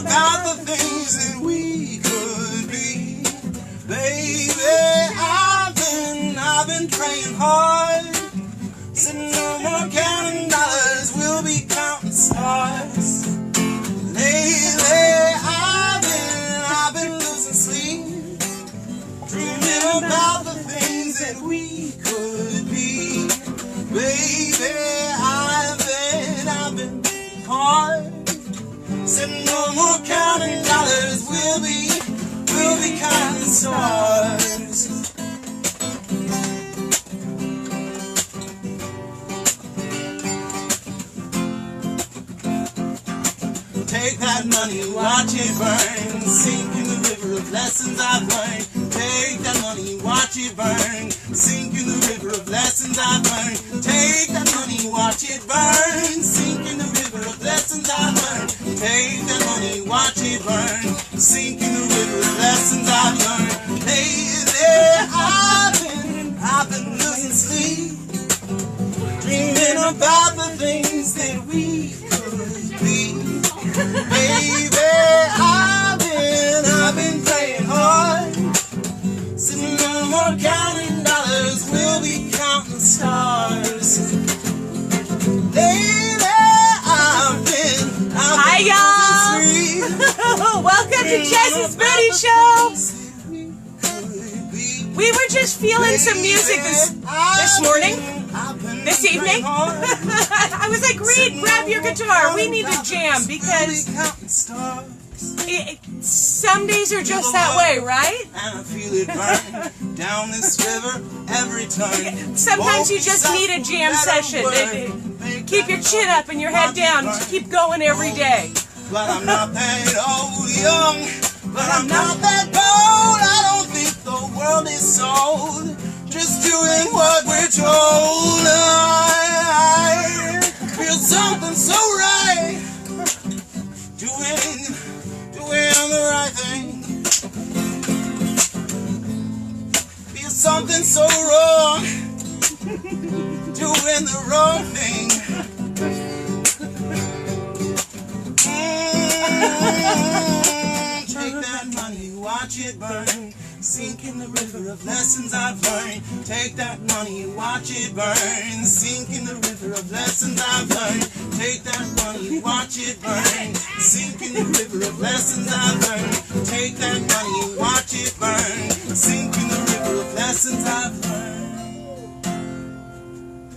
about the things that we could be. Baby, I've been praying hard. Said no more counting dollars, we'll be counting stars. Lately, I've been losing sleep, dreaming about the things that we could be. Baby, I've been hard. Said no more counting dollars, we'll be counting stars. Take that money, watch it burn, sink in the river of lessons I've learned. Take that money, watch it burn, sink in the river of lessons I've learned. Take that money, watch it burn, sink in the river of lessons I've learned. Take that money, watch it burn, sink in the river of lessons I've learned. Lately, I've been losing sleep, dreaming about the things that we could be. Baby, I've been praying hard. Sitting no more counting dollars, we'll be counting stars. Lately, Hi, y'all. Welcome to Jess's Booty Show. We were just feeling some music this morning. This evening. I was like, Reed, grab your guitar. We need to jam because some days are just that way, right? And I feel it burn down this river every time. Sometimes you just need a jam session. Keep your chin up and your head down. Keep going every day. But I'm not that old, young. But I'm not that bold. I don't think the world is sold. Just doing what we're told. I feel something so right. Doing the right thing. Feel something so wrong. Doing the wrong thing. Take that money, watch it burn. Sink in the river of lessons I've learned. Take that money, watch it burn. Sink in the river of lessons I've learned. Take that money, watch it burn. Sink in the river of lessons I've learned. Take that money, watch it burn. Sink in the river of lessons I've learned.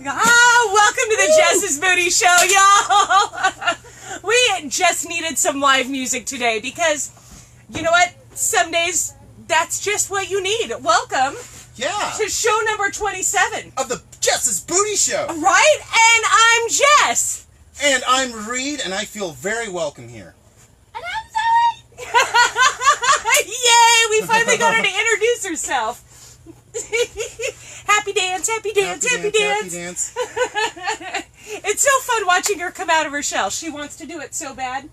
Welcome to the Jess's Booty Show, y'all. We just needed some live music today because, you know what? Some days that's just what you need. Welcome to show number 27 of the Jess's Booty Show. Right? And I'm Jess. And I'm Reed, and I feel very welcome here. And I'm Zoe. Yay! We finally got her to introduce herself. Happy dance, happy dance, happy dance. Happy dance. It's so fun watching her come out of her shell. She wants to do it so bad.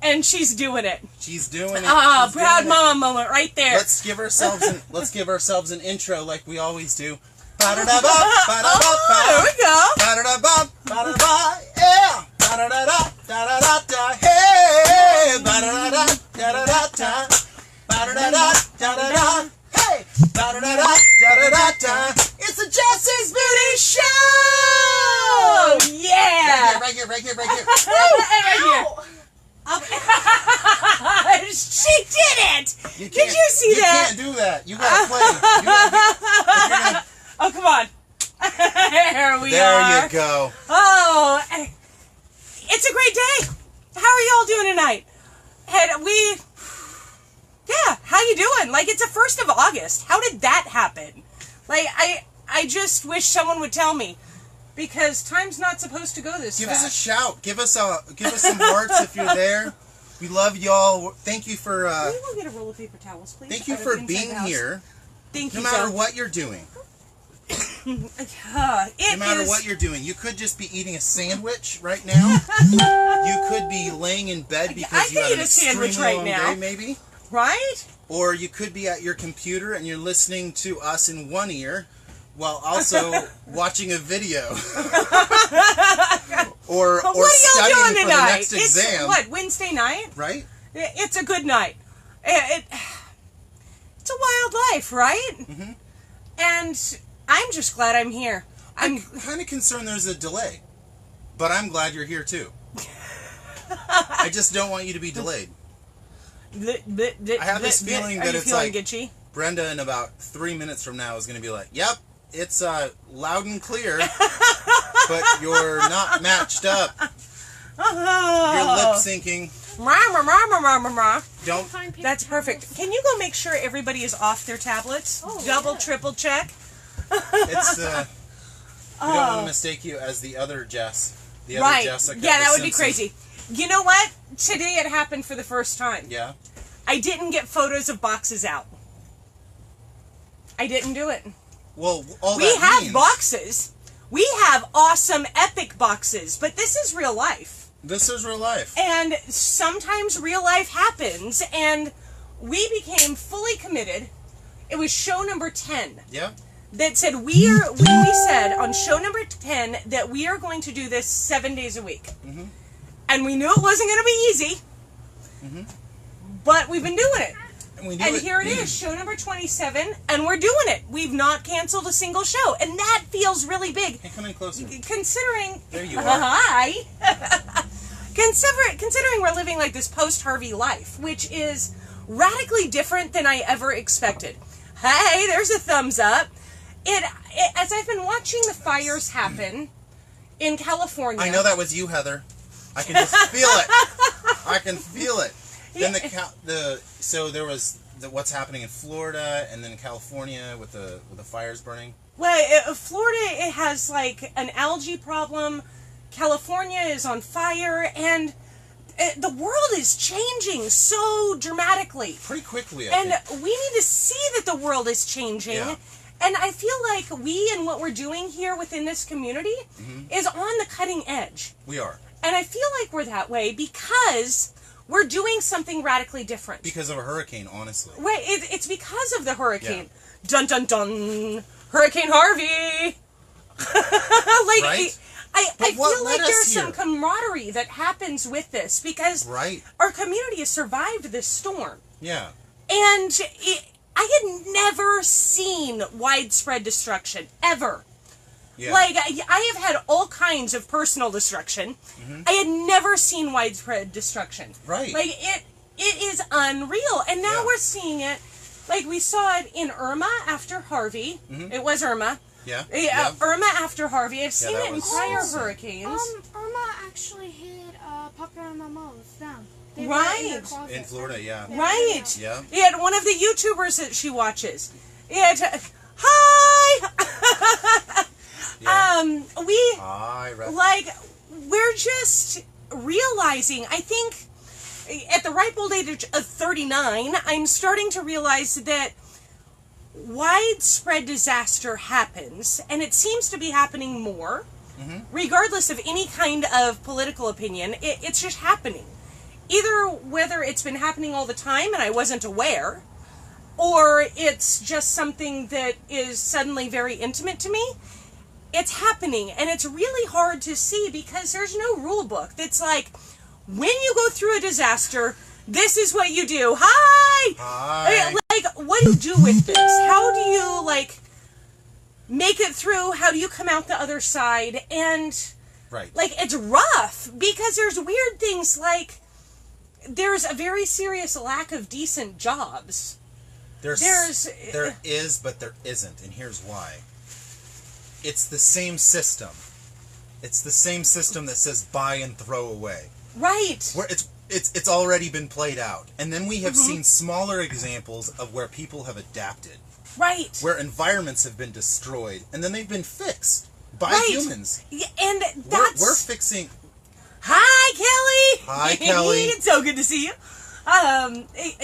And she's doing it. She's doing it. Proud mama moment right there. Let's give ourselves an intro like we always do. There we go. Yeah. Hey. It's the Jess's Booty Show. Yeah. Right here. Right here. She did it! Did you see that? You can't do that. You gotta play. Oh, come on. There we are. There you go. Oh, it's a great day. How are y'all doing tonight? How you doing? Like, it's the 1st of August. How did that happen? Like, I just wish someone would tell me. Because time's not supposed to go this fast. Give us a shout. Give us some hearts if you're there. We love y'all. Thank you for... Can you go get a roll of paper towels, please? Thank you for being here. Thank you, no matter what you're doing. No matter what you're doing. You could just be eating a sandwich right now. You could be laying in bed because you have an extremely long day, maybe. Right? Or you could be at your computer and you're listening to us in one ear while also watching a video. or what are y'all studying doing for tonight? the next exam. It's what, Wednesday night? Right? It's a good night. It's a wild life, right? Mm-hmm. And I'm just glad I'm here. I'm kind of concerned there's a delay, but I'm glad you're here too. I just don't want you to be delayed. I have this feeling that it's like Gitchy? Brenda in about 3 minutes from now is going to be like, "Yep, it's loud and clear, but you're not matched up. You're lip syncing." Don't. That's perfect. Can you go make sure everybody is off their tablets? Oh, Double, yeah. triple check. It's we don't want to mistake you as the other Jess. The other Right. Jessica. Yeah, that would the be Simpson. crazy. You know what? Today it happened for the first time. Yeah. I didn't get photos of boxes out. I didn't do it. Well, all We that have means, boxes. We have awesome, epic boxes, but this is real life. This is real life. And sometimes real life happens, and we became fully committed. It was show number 10 Yeah. that said we said on show number 10 that we are going to do this 7 days a week. Mm-hmm. And we knew it wasn't going to be easy, Mm-hmm. but we've been doing it. And Here it is, show number 27, and we're doing it. We've not canceled a single show, and that feels really big. Hey, come in closer. Considering... There you are. Hi! Considering we're living like this post-Harvey life, which is radically different than I ever expected. Hey, there's a thumbs up. As I've been watching the fires happen in California... I know that was you, Heather. I can just feel it. I can feel it. Then so there was what's happening in Florida and then California with the fires burning. Well, Florida, it has like an algae problem. California is on fire, and the world is changing so dramatically. Pretty quickly, And I think. we need to see that the world is changing. Yeah. And I feel like we and what we're doing here within this community is on the cutting edge. We are. And I feel like we're that way because we're doing something radically different. Because of a hurricane, honestly. Right, it's because of the hurricane. Dun dun dun! Hurricane Harvey! Like, Right? I what feel led like us there's here? some camaraderie that happens with this because Right. our community has survived this storm. Yeah. And I had never seen widespread destruction, ever. Yeah. Like, I have had all kinds of personal destruction. I had never seen widespread destruction. Right. Like, it is unreal. And now Yeah. we're seeing it, like we saw it in Irma after Harvey. It was Irma. Yeah. Irma after Harvey. I've seen that it in was prior awesome. hurricanes. Irma actually hit Papa and Mama's down. They were Right. in their closet. In Florida, yeah. Right. Yeah. Yeah, one of the YouTubers that she watches. Hi! Yeah. We're just realizing, I think, at the ripe old age of 39, I'm starting to realize that widespread disaster happens, and it seems to be happening more, regardless of any kind of political opinion. It's just happening. Either whether it's been happening all the time and I wasn't aware, or it's just something that is suddenly very intimate to me. It's happening, and it's really hard to see because there's no rule book that's like, when you go through a disaster, this is what you do. Hi! Hi. Like, what do you do with this? How do you, like, make it through? How do you come out the other side? And, Right. like, it's rough because there's weird things like there's a very serious lack of decent jobs. There is, but there isn't, and here's why. It's the same system. It's the same system that says buy and throw away. Right. Where it's already been played out. And then we have seen smaller examples of where people have adapted. Right. Where environments have been destroyed, and then they've been fixed by Right. humans. Yeah, and that's... We're fixing... Hi, Kelly! Hi, Kelly. It's so good to see you.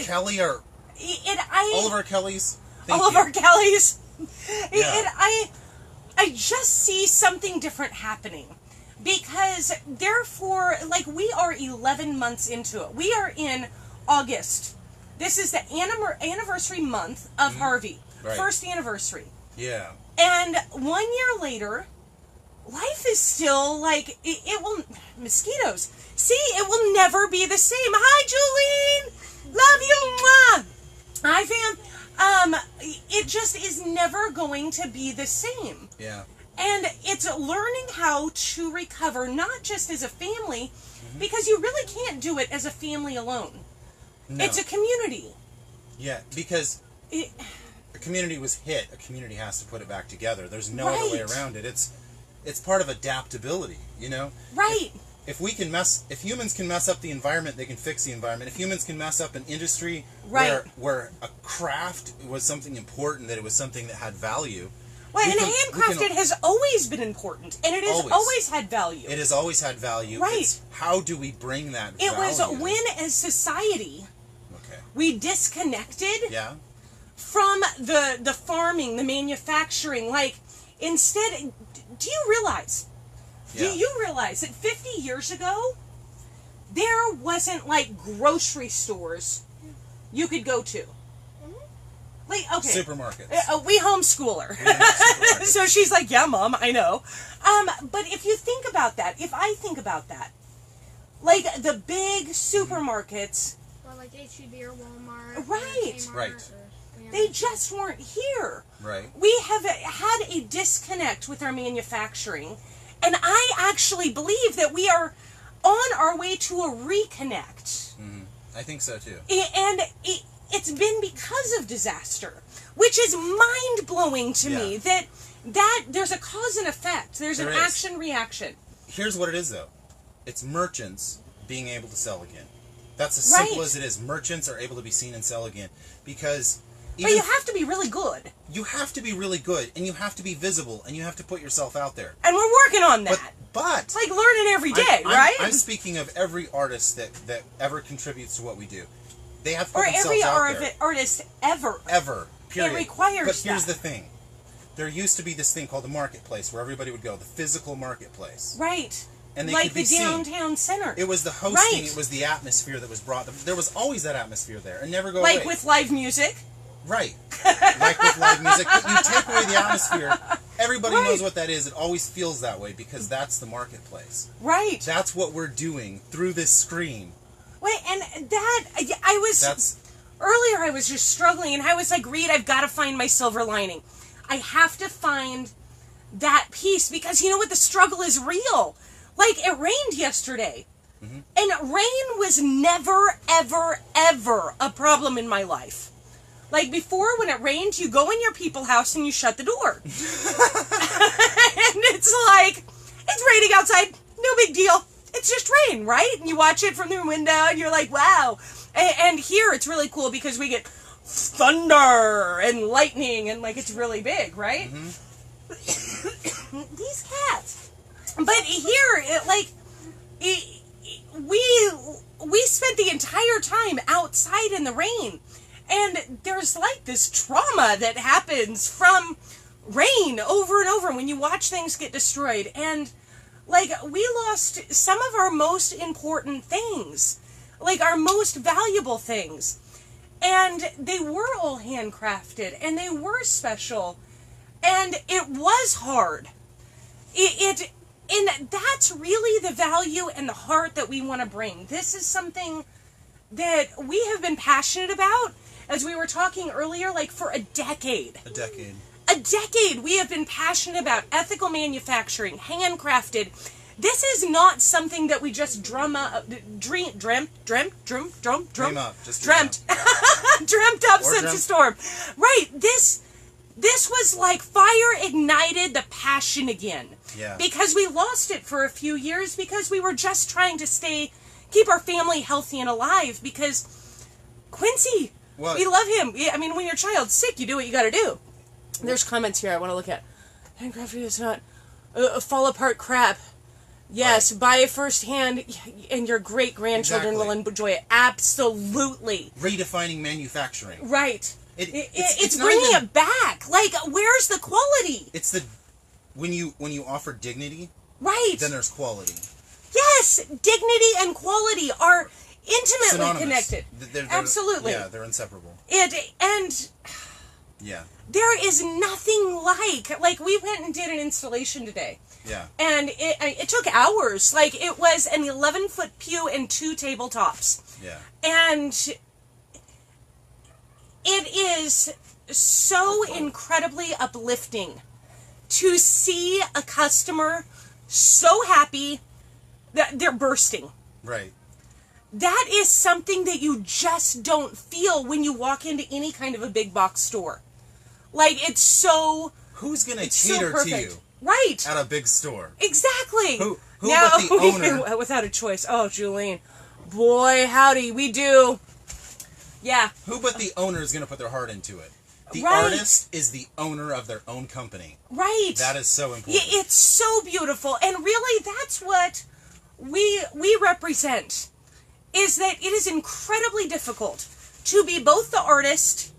Kelly, all of our Kellys. Thank all of you. our Kellys. Yeah. And I just see something different happening. Because, therefore, like, we are 11 months into it. We are in August. This is the anniversary month of Harvey. Right. First anniversary. Yeah. And 1 year later, life is still like, it will, mosquitoes. See, it will never be the same. Hi, Julene! Love you, Mwah! Hi, fam. It just is never going to be the same. Yeah. And it's learning how to recover, not just as a family, because you really can't do it as a family alone. No. It's a community. Yeah, because a community was hit. A community has to put it back together. There's no other way around it. It's part of adaptability, you know? Right. If humans can mess up the environment, they can fix the environment. If humans can mess up an industry where a craft was something important, that it was something that had value. Well, and handcrafted has always been important, and it has always had value. It has always had value. Right. It's how do we bring that value? It was when, as society, we disconnected from the farming, the manufacturing. Like, instead, do you realize? Do you realize that 50 years ago, there wasn't, like, grocery stores you could go to? Like, okay. Supermarkets. We homeschool her. So she's like, yeah, Mom, I know. But if you think about that, if I think about that, like, the big supermarkets... Well, like H-E-B or Walmart. Right. Right. They just weren't here. Right. We have had a disconnect with our manufacturing. And I actually believe that we are on our way to a reconnect. Mm-hmm. I think so, too. And it's been because of disaster, which is mind-blowing to me, that there's a cause and effect. There's an action-reaction. Here's what it is, though. It's merchants being able to sell again. That's as simple as it is. Merchants are able to be seen and sell again. Because... But you have to be really good. You have to be really good, and you have to be visible, and you have to put yourself out there. And we're working on that. But it's like learning every day, right? I'm speaking of every artist that ever contributes to what we do. They have to put themselves out there. Or every artist ever. Ever. Period. It requires But here's the thing. There used to be this thing called the marketplace where everybody would go, the physical marketplace. Right. And they like could be the downtown center. It was the hosting, it was the atmosphere that was brought. There was always that atmosphere there, and never go away. Like with live music. Right. Like with live music. But you take away the atmosphere, everybody knows what that is. It always feels that way because that's the marketplace. Right. That's what we're doing through this screen. Wait, and that, earlier I was just struggling, and I was like, Reed, I've got to find my silver lining. I have to find that piece because you know what? The struggle is real. Like, it rained yesterday. Mm-hmm. And rain was never, ever, ever a problem in my life. Like, before, when it rained, you go in your people's house and you shut the door. And it's like, it's raining outside, no big deal. It's just rain, right? And you watch it from the window and you're like, wow. And here it's really cool because we get thunder and lightning and, like, it's really big, right? Mm-hmm. These cats. But here, we spent the entire time outside in the rain. And there's, like, this trauma that happens from rain over and over when you watch things get destroyed. And, like, we lost some of our most important things. Like, our most valuable things. And they were all handcrafted. And they were special. And it was hard. And that's really the value and the heart that we want to bring. This is something that we have been passionate about. As we were talking earlier, like for a decade. A decade we have been passionate about ethical manufacturing, handcrafted. This is not something that we just dreamt up since the storm. Right, this was like fire ignited the passion again. Yeah. Because we lost it for a few years because we were just trying to keep our family healthy and alive because Quincy... What? We love him. I mean, when your child's sick, you do what you gotta do. There's comments here I want to look at. Handcrafted is not a fall apart crap. Yes, buy it firsthand, and your great grandchildren will enjoy it. Absolutely. Redefining manufacturing. Right. It's bringing it back. Like, where's the quality? It's when you offer dignity. Right. Then there's quality. Yes, dignity and quality are intimately synonymous. Connected. They're, absolutely. Yeah, they're inseparable. There is nothing like we went and did an installation today. Yeah. And it took hours. Like, it was an 11-foot pew and 2 tabletops. Yeah. And it is so incredibly uplifting to see a customer so happy that they're bursting. Right. That is something that you just don't feel when you walk into any kind of a big box store. Like, it's so... Who's going to so cater to perfect. you? Right. At a big store. Exactly. Who now, but the owner? Without a choice. Oh, Julene. Boy, howdy, we do. Yeah. Who but the owner is going to put their heart into it? The Right. artist is the owner of their own company. Right. That is so important. It's so beautiful. And really, that's what we represent. Is that it is incredibly difficult to be both the artist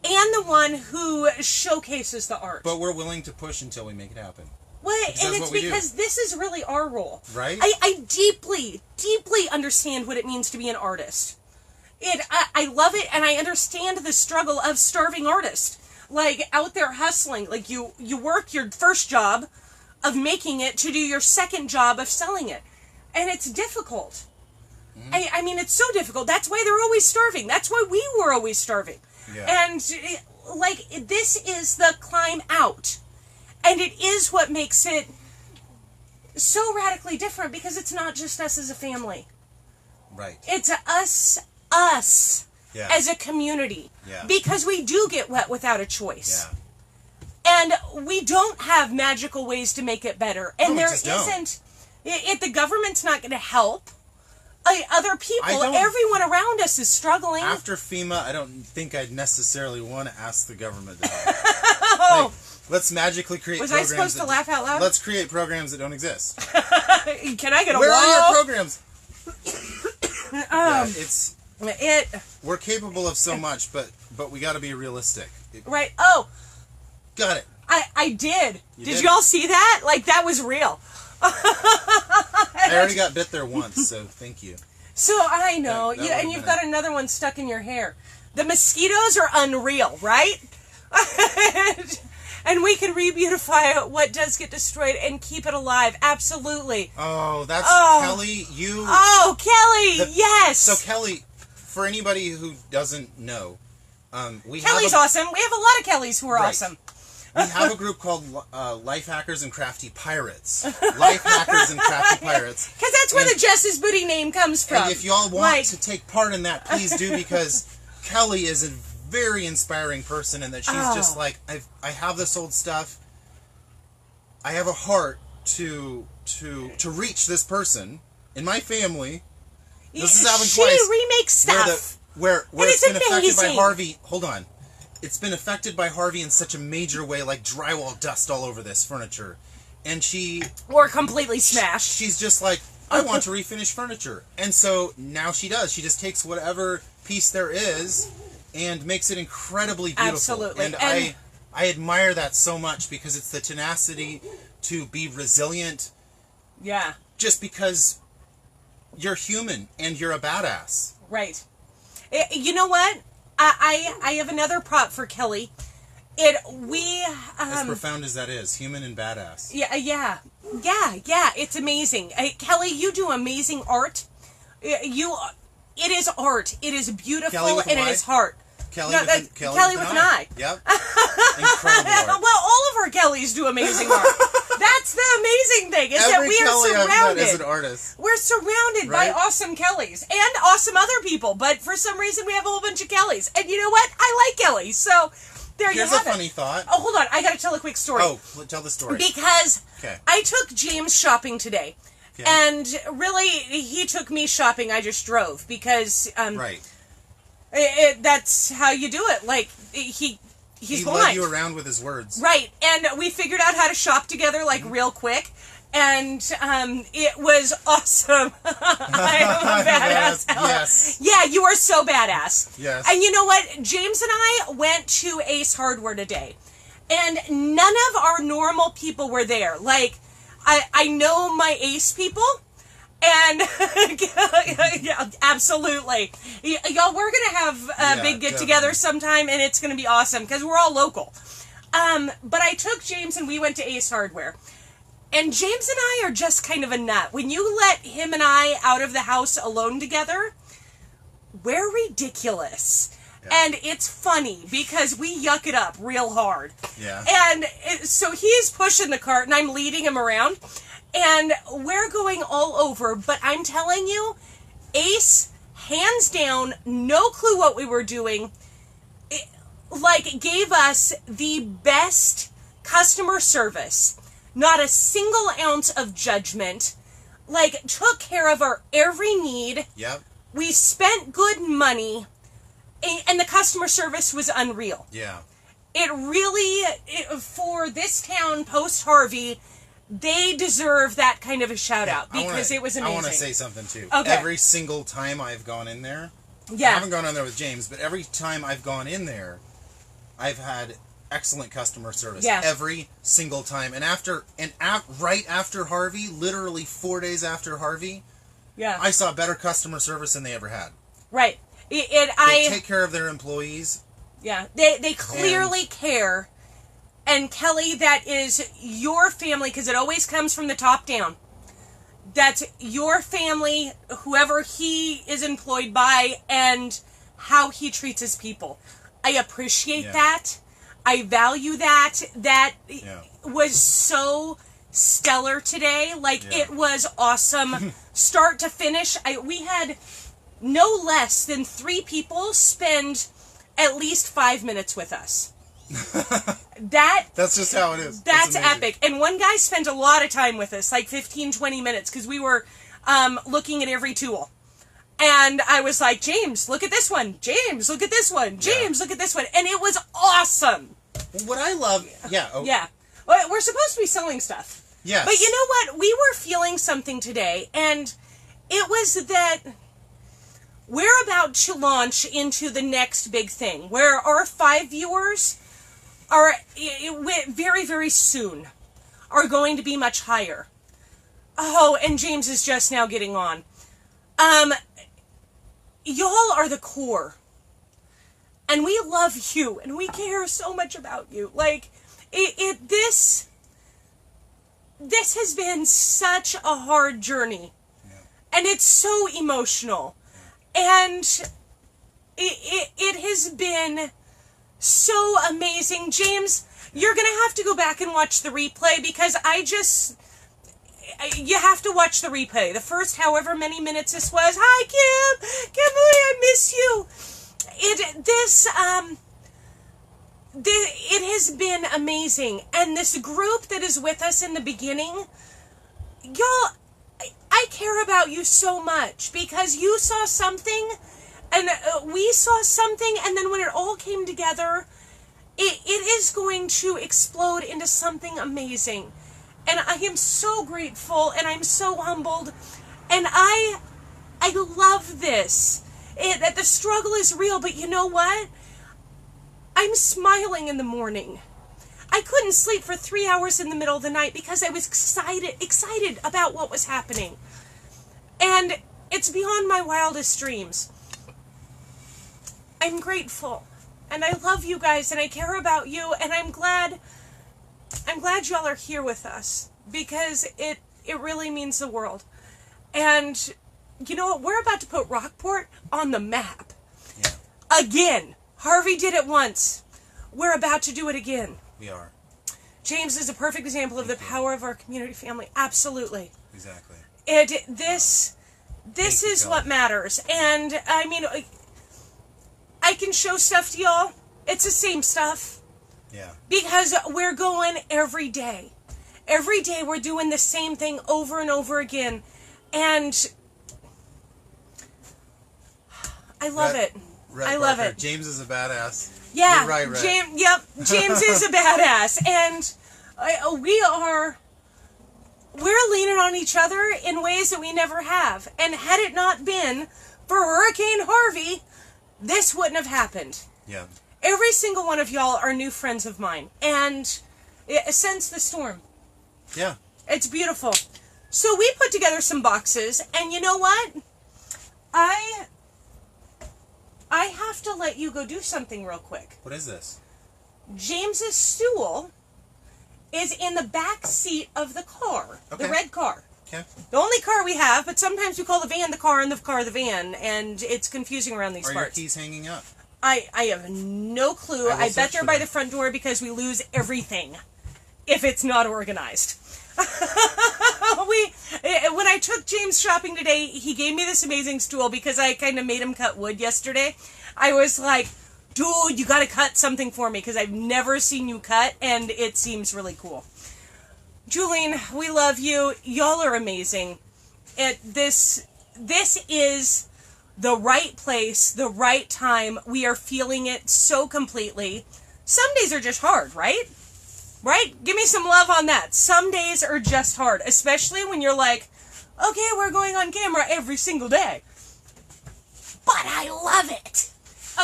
and the one who showcases the art. But we're willing to push until we make it happen. Well, Because and that's it's what we do. because this is really our role. Right? I deeply, deeply understand what it means to be an artist. I love it, and I understand the struggle of starving artists. Like, out there hustling. Like, you work your first job of making it to do your second job of selling it. And it's difficult. Mm-hmm. I mean, it's so difficult. That's why they're always starving. That's why we were always starving. Yeah. And, this is the climb out. And it is what makes it so radically different, because it's not just us as a family. Right. It's us Yeah. as a community. Yeah. Because we do get wet without a choice. Yeah. And we don't have magical ways to make it better. And No, we there just don't. isn't. If the government's not going to help, other people, don't- everyone around us is struggling. After FEMA, I don't think I'd necessarily want to ask the government to help. Oh, Like, let's magically create was I programs. supposed to laugh out loud? Let's create programs that don't exist. Can I get a Where wall? are your programs? Yeah, It we're capable of so much, but we got to be realistic. right. Oh, Got it. I did. You Did did? y'all see that? Like, that was real. I already got bit there once, so thank you. So I know, That and would've you've been got another one stuck in your hair. The mosquitoes are unreal, right? And we can re-beautify what does get destroyed and keep it alive. Absolutely. Oh, that's Oh. Kelly. You. Oh, Kelly, yes. So Kelly, for anybody who doesn't know, we Kelly's have awesome. We have a lot of Kellys who are Right. awesome. we have a group called Life Hackers and Crafty Pirates. Life Hackers and Crafty Pirates. Because that's where And- the Jess's Booty name comes from. And if y'all want Like- to take part in that, please do, because Kelly is a very inspiring person, and that she's just Oh. like, I have this old stuff. I have a heart to reach this person in my family. This has happened she twice. remakes stuff. Where And it's it's been affected by amazing. Harvey. Hold on. It's been affected by Harvey in such a major way, like drywall dust all over this furniture. And Or completely smashed. she's just like, I want to refinish furniture. And so now she does. She just takes whatever piece there is and makes it incredibly beautiful. Absolutely. And And- I admire that so much, because it's the tenacity to be resilient Yeah, just because you're human and you're a badass. right. You know what? I have another prop for Kelly. As profound as that is, human and badass. Yeah. It's amazing. Kelly, you do amazing art. It is art. It is beautiful, Kelly with a and Y? it is heart. Kelly No, with, that's Kelly with an I. Yep. Incredible art. Well, all of our Kellys do amazing art. That's the amazing thing, is that Every we are Kelly I've met surrounded. is an artist. We're surrounded by Right? awesome Kellys and awesome other people, but for some reason we have a whole bunch of Kellys. And you know what? I like Kelly, so there Here's you a have it. funny thought. Oh, hold on. I got to tell a quick story. Oh, tell the story. Because Okay. I took James shopping today. Okay. And really, he took me shopping. I just drove because Right. that's how you do it. Like, he's He blind. led you around with his words. Right, and we figured out how to shop together, like, real quick, and it was awesome. I am a badass. Yes. Yeah, you are so badass. Yes. And you know what? James and I went to Ace Hardware today, and none of our normal people were there. Like, I know my Ace people, and yeah, absolutely. Y'all, we're going to have a big get-together sometime, and it's going to be awesome, because we're all local. But I took James, and we went to Ace Hardware. And James and I are just kind of a nut. When you let him and I out of the house alone together, we're ridiculous. Yeah. And it's funny because we yuck it up real hard. Yeah. And so he's pushing the cart and I'm leading him around. And we're going all over. But I'm telling you, Ace, hands down, no clue what we were doing, gave us the best customer service. Not a single ounce of judgment. Took care of our every need. Yep. We spent good money. And the customer service was unreal. Yeah. It really, for this town post-Harvey, they deserve that kind of a shout-out because it was amazing. I want to say something, too. Okay. Every single time I've gone in there, yeah. I haven't gone in there with James, but every time I've gone in there, I've had excellent customer service. Yeah. Every single time. And right after Harvey, literally 4 days after Harvey, yeah, I saw better customer service than they ever had. Right. They take care of their employees. Yeah. They clearly care. And Kelly, that is your family, because it always comes from the top down. That's your family, whoever he is employed by, and how he treats his people. I appreciate that. I value that. That was so stellar today. It was awesome. Start to finish. We had no less than 3 people spend at least 5 minutes with us. That's just how it is. That's epic. And one guy spent a lot of time with us, 15, 20 minutes, because we were looking at every tool. And I was like, James, look at this one. James, look at this one. James, look at this one. And it was awesome. What I love... Yeah. Oh. Yeah. Well, we're supposed to be selling stuff. Yes. But you know what? We were feeling something today, and it was that we're about to launch into the next big thing, where our 5 viewers are very, very soon are going to be much higher. Oh, and James is just now getting on. Y'all are the core. And we love you, and we care so much about you. This has been such a hard journey. Yeah. And it's so emotional. And it has been so amazing. James, you're going to have to go back and watch the replay because you have to watch the replay. The first however many minutes this was. Hi, Kim. Kimberly, I miss you. It has been amazing. And this group that is with us in the beginning, y'all, I care about you so much because you saw something and we saw something, and then when it all came together, it is going to explode into something amazing. And I am so grateful and I'm so humbled, and I love this. The struggle is real, but you know what? I'm smiling in the morning. I couldn't sleep for 3 hours in the middle of the night because I was excited about what was happening. And it's beyond my wildest dreams. I'm grateful. And I love you guys, and I care about you, and I'm glad y'all are here with us because it really means the world. And you know what? We're about to put Rockport on the map. Yeah. Again. Harvey did it once. We're about to do it again. We are. James is a perfect example of the power of our community family. Absolutely. Exactly. This is what matters. And, I mean, I can show stuff to y'all. It's the same stuff. Yeah. Because we're going every day. Every day we're doing the same thing over and over again. And I love it. Right, I love it. James is a badass. Yeah. You're right. James is a badass. And we're leaning on each other in ways that we never have. And had it not been for Hurricane Harvey, this wouldn't have happened. Yeah. Every single one of y'all are new friends of mine. And since the storm. Yeah. It's beautiful. So we put together some boxes, and you know what? I have to let you go do something real quick. What is this? James's stool is in the back seat of the car, the Okay. red car. Okay. The only car we have, but sometimes we call the van the car and the car the van, and it's confusing around these Are your parts. keys hanging up? I have no clue. I will I bet search they're for by them. the front door because we lose everything if it's not organized. When I took James shopping today, he gave me this amazing stool because I kind of made him cut wood yesterday. I was like, dude, you got to cut something for me because I've never seen you cut, and it seems really cool. Julian, we love you. Y'all are amazing. This is the right place, the right time. We are feeling it so completely. Some days are just hard, right? Right? Give me some love on that. Some days are just hard, especially when you're like, okay, we're going on camera every single day. But I love it.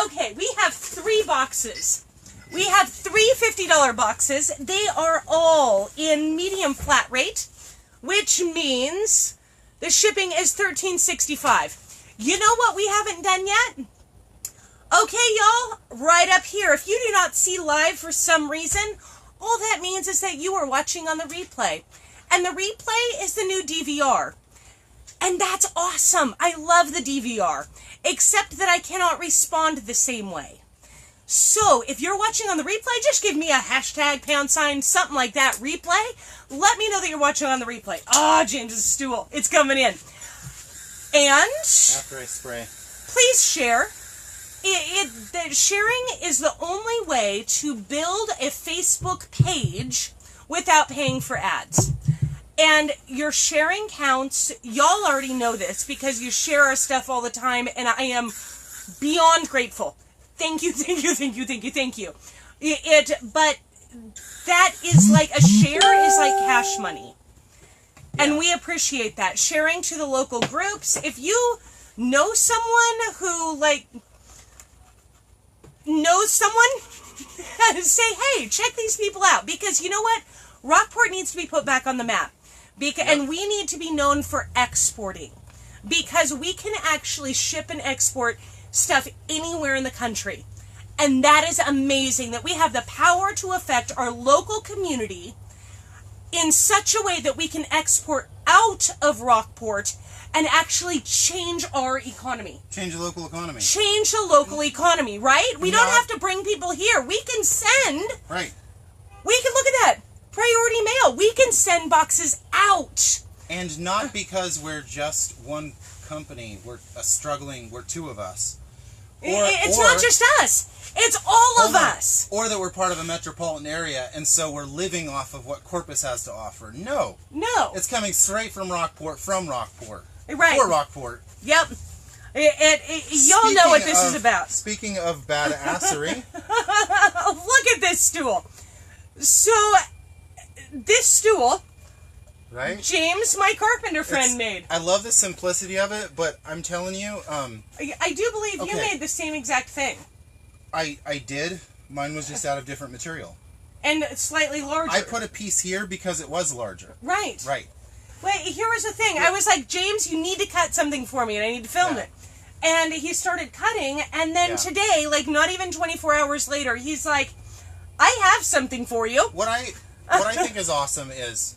Okay, we have 3 boxes. We have 3 $50 boxes. They are all in medium flat rate, which means the shipping is $13.65. You know what we haven't done yet? Okay, y'all, right up here. If you do not see live for some reason, all that means is that you are watching on the replay. And the replay is the new DVR. And that's awesome. I love the DVR. Except that I cannot respond the same way. So, if you're watching on the replay, just give me a hashtag, #, something like that, replay. Let me know that you're watching on the replay. Ah, James's stool. It's coming in. And After I spray. please share. Sharing is the only way to build a Facebook page without paying for ads. And your sharing counts. Y'all already know this because you share our stuff all the time, and I am beyond grateful. Thank you, thank you, thank you, thank you, thank you. But that is like, a share is like cash money. And we appreciate that. Sharing to the local groups. If you know someone who, knows someone, say, hey, check these people out. Because you know what? Rockport needs to be put back on the map. And we need to be known for exporting. Because we can actually ship and export stuff anywhere in the country. And that is amazing that we have the power to affect our local community in such a way that we can export out of Rockport and actually change our economy. Change the local economy. Change the local economy, right? We don't Not- have to bring people here. We can send. Right. We can look at that. Priority mail. We can send boxes out. And not because we're just one company. We're we're 2 of us. It's not just us. It's all of us. Or that we're part of a metropolitan area, and so we're living off of what Corpus has to offer. No. No. It's coming straight from Rockport, Right. For Rockport. Yep. Y'all know what this is about. Speaking of badassery. Look at this stool. So, this stool, Right? James, my carpenter friend, made. I love the simplicity of it, but I'm telling you, I do believe you Okay. made the same exact thing. I did. Mine was just out of different material. And slightly larger. I put a piece here because it was larger. Right. Right. Wait, here was the thing. I was like, James, you need to cut something for me, and I need to film Yeah. it. And he started cutting, and then Yeah. today, not even 24 hours later, he's like, I have something for you. What I think is awesome is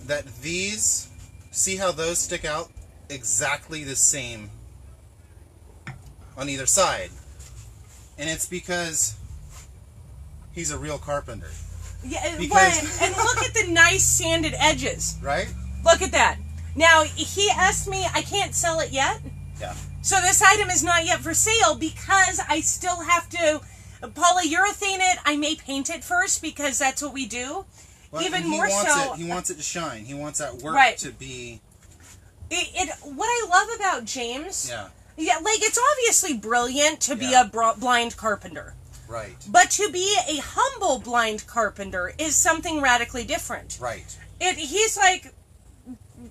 that these, see how those stick out exactly the same on either side. And it's because he's a real carpenter, Yeah, Because- and look at the nice sanded edges. right? Look at that. Now, he asked me, I can't sell it yet. Yeah. So this item is not yet for sale because I still have to polyurethane it. I may paint it first because that's what we do. Well, Even and more so. he wants it to shine. He wants that work Right. to be. What I love about James, Yeah. it's obviously brilliant to be Yeah. a blind carpenter. Right. But to be a humble blind carpenter is something radically different. Right. He's like,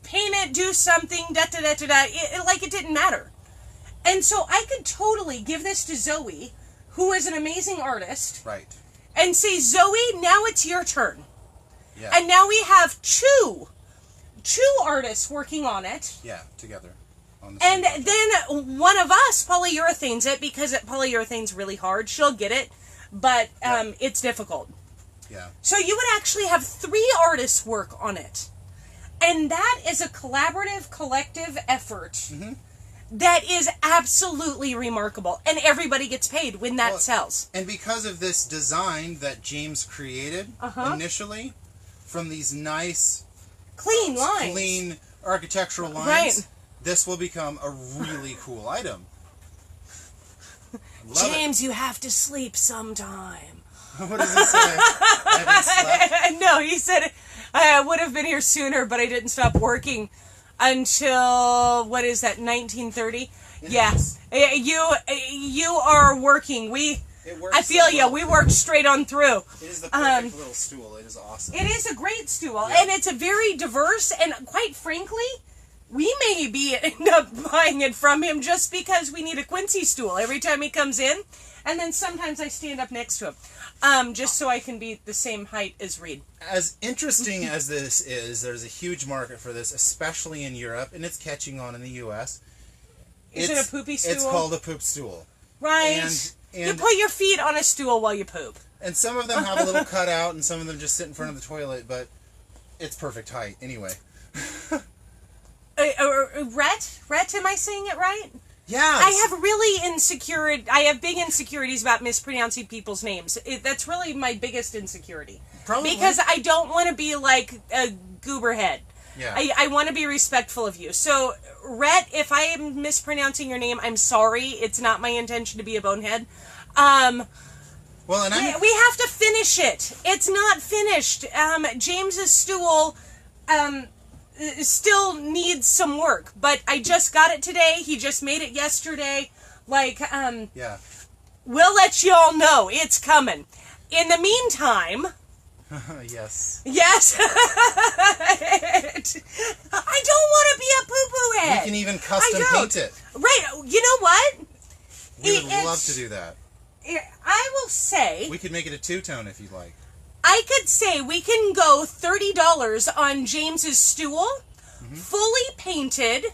paint it, do something, da-da-da-da-da. It didn't matter. And so I could totally give this to Zoe, who is an amazing artist, Right. and say, Zoe, now it's your turn. Yeah. And now we have two artists working on it. Yeah. Together. On the And same project. then one of us polyurethanes it because polyurethane's really hard. She'll get it, but it's difficult. Yeah. So you would actually have 3 artists work on it. And that is a collaborative, collective effort that is absolutely remarkable. And everybody gets paid when that sells. And because of this design that James created initially, from these nice, clean lines, clean architectural lines, right. This will become a really cool item. James, you have to sleep sometime. What does he say? I haven't slept? No, he said I would have been here sooner, but I didn't stop working until, what is that, 1930? Yes. Yeah. You are working. I feel you. We worked straight on through. It is the perfect little stool. It is awesome. It is a great stool, and it's a very diverse, and quite frankly, we may end up buying it from him just because we need a Quincy stool every time he comes in, and then sometimes I stand up next to him, just so I can be the same height as Reed. As interesting as this is, there's a huge market for this, especially in Europe, and it's catching on in the U.S. Is it a poopy stool? It's called a poop stool. Right. And you put your feet on a stool while you poop. And some of them have a little cutout, and some of them just sit in front of the toilet, but it's perfect height anyway. Rhett, am I saying it right? Yeah. I have big insecurities about mispronouncing people's names. That's really my biggest insecurity. Probably. Because I don't want to be like a gooberhead. Yeah. I want to be respectful of you. So, Rhett, if I am mispronouncing your name, I'm sorry. It's not my intention to be a bonehead. Well, and we have to finish it. It's not finished. James's stool still needs some work, but I just got it today. He just made it yesterday. yeah. We'll let you all know it's coming. In the meantime. Yes. Yes. I don't want to be a poo-poo head. We can even custom paint it. Right. You know what? We would love to do that. I will say. We could make it a two-tone if you'd like. I could say we can go $30 on James's stool, fully painted,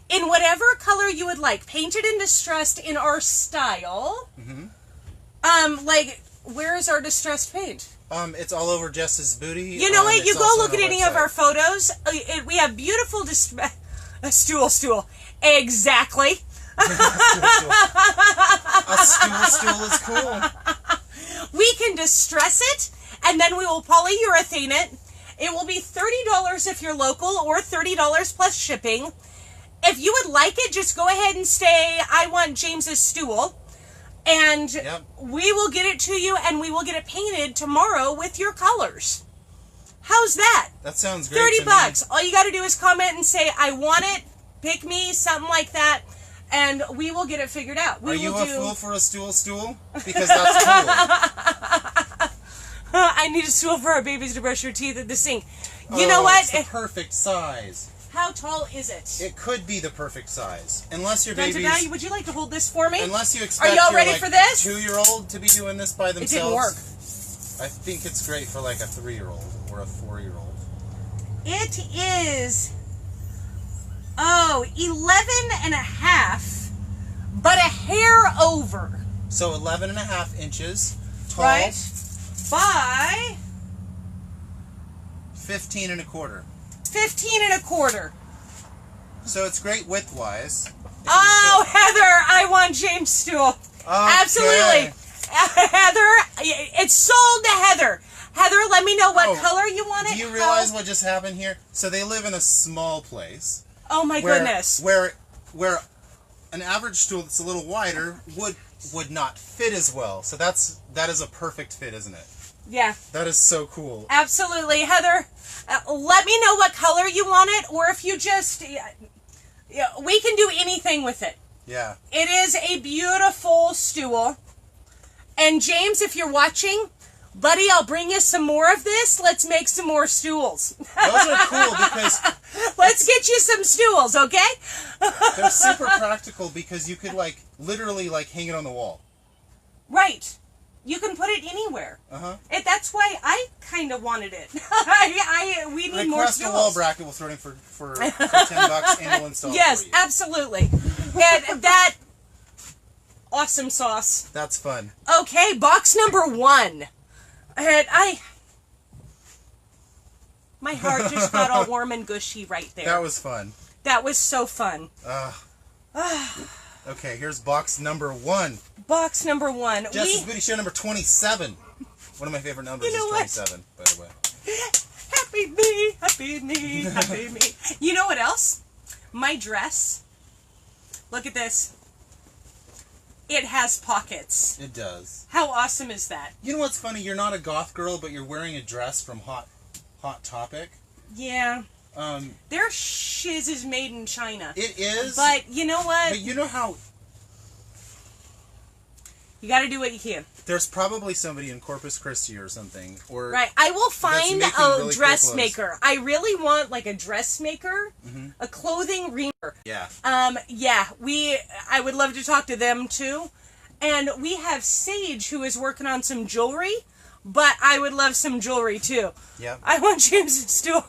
in whatever color you would like. Painted and distressed in our style. Where is our distressed paint? It's all over Jess's booty. You know what? You go look at any of our photos. We have beautiful stool. Exactly. A stool is cool. We can distress it, and then we will polyurethane it. It will be $30 if you're local, or $30 plus shipping. If you would like it, just go ahead and say, I want James's stool. And we will get it to you, and we will get it painted tomorrow with your colors. How's that? That sounds great. $30. All you got to do is comment and say, I want it, pick me, something like that, and we will get it figured out. Are you a fool for a stool? Because that's cool. I need a stool for our babies to brush your teeth at the sink. You know what? what? It's the perfect size. How tall is it? It could be the perfect size. Unless your Dungeon baby's... Value, would you like to hold this for me? Unless you expect y'all ready for this? 2-year-old to be doing this by themselves. It didn't work. I think it's great for like a 3-year-old or a 4-year-old. It is, 11 and a half, but a hair over. So 11.5 inches tall. Right. By 15 and a quarter. 15 and a quarter. So it's great width-wise. Oh, Heather, I want James' stool. Okay. Absolutely. Heather, it's sold to Heather. Heather, let me know what color you want it. Do you realize what just happened here? So they live in a small place. Oh my goodness. Where an average stool that's a little wider would not fit as well. So that is a perfect fit, isn't it? Yeah. That is so cool. Absolutely. Heather, let me know what color you want it, or if you just... we can do anything with it. Yeah. It is a beautiful stool. And James, if you're watching, buddy, I'll bring you some more of this. Let's make some more stools. Those are cool because... Let's get you some stools, okay? They're super practical because you could, literally, hang it on the wall. Right. You can put it anywhere. That's why I kind of wanted it. We need more stools. Request a wall bracket. We'll throw it in for $10 and we'll install it for you. Absolutely. And that... Awesome sauce. That's fun. Okay, box number 1. And My heart just got all warm and gushy right there. That was fun. That was so fun. Okay, here's box number 1. Box number 1. Jess's Booty Show number 27. One of my favorite numbers You know is what? 27, by the way. Happy me, happy me, happy me. You know what else? My dress. Look at this. It has pockets. It does. How awesome is that? You know what's funny? You're not a goth girl, but you're wearing a dress from Hot Topic. Yeah. Their shiz is made in China. It is. But you know what? But you know how You got to do what you can. there's probably somebody in Corpus Christi or something, or Right. I will find making a really cool dressmaker. I really want like a dressmaker, a clothing reamer. yeah. Yeah, I would love to talk to them too. And we have Sage who is working on some jewelry, but I would love some jewelry too. Yeah. I want James's too.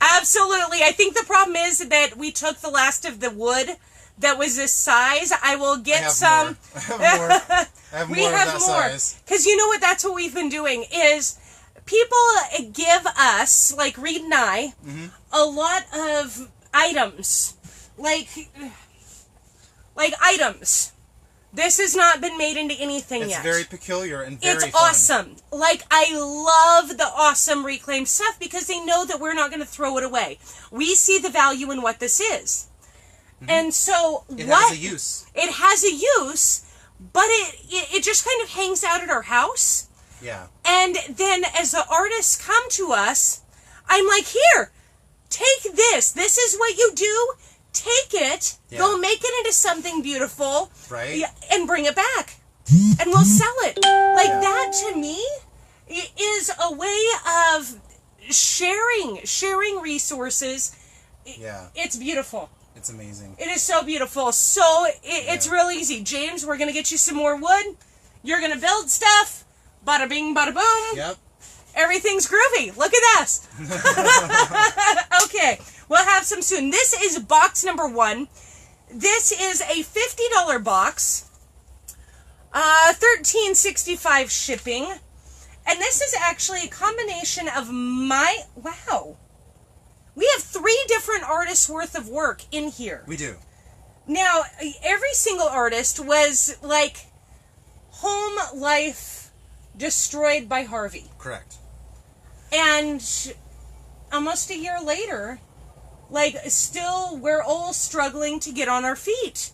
Absolutely. I think the problem is that we took the last of the wood that was this size. I will get some. I have more. I have more We of have that more. size. Because you know what? That's what we've been doing is people give us, like Reed and I, a lot of items. Like items. This has not been made into anything It's yet. very peculiar and very It's fun. awesome. Like, I love the awesome reclaimed stuff because they know that we're not going to throw it away. We see the value in what this is. And so, It what... has a use. It has a use, but it just kind of hangs out at our house. Yeah. And then as the artists come to us, I'm like, here, take this. This is what you do. Take it. Yeah. Go make it into something beautiful. Right. And bring it back. And we'll sell it. Like, Yeah. that to me is a way of sharing resources. Yeah. It's beautiful. It's amazing. It is so beautiful. So it's Yeah. real easy. James, we're going to get you some more wood. You're going to build stuff. Bada bing, bada boom. Yep. Everything's groovy. Look at this. Okay. We'll have some soon. This is box number 1. This is a $50 box. $13.65 shipping. And this is actually a combination of wow. We have 3 different artists worth of work in here. We do. Now, every single artist was like home life destroyed by Harvey. Correct. And almost a year later, like, still, we're all struggling to get on our feet.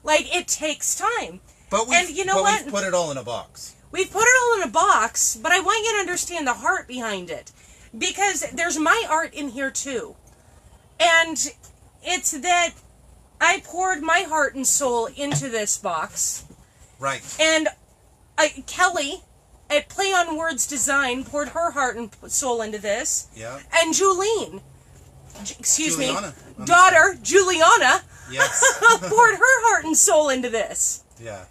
Like, it takes time. But And you know what? we've put it all in a box. We've put it all in a box, but I want you to understand the heart behind it. Because there's my art in here, too. And it's that I poured my heart and soul into this box. Right. And Kelly, at Play on Words Design, poured her heart and soul into this. Yeah. And Julene, Juliana. daughter, Juliana, Yes. poured her heart and soul into this. Yeah.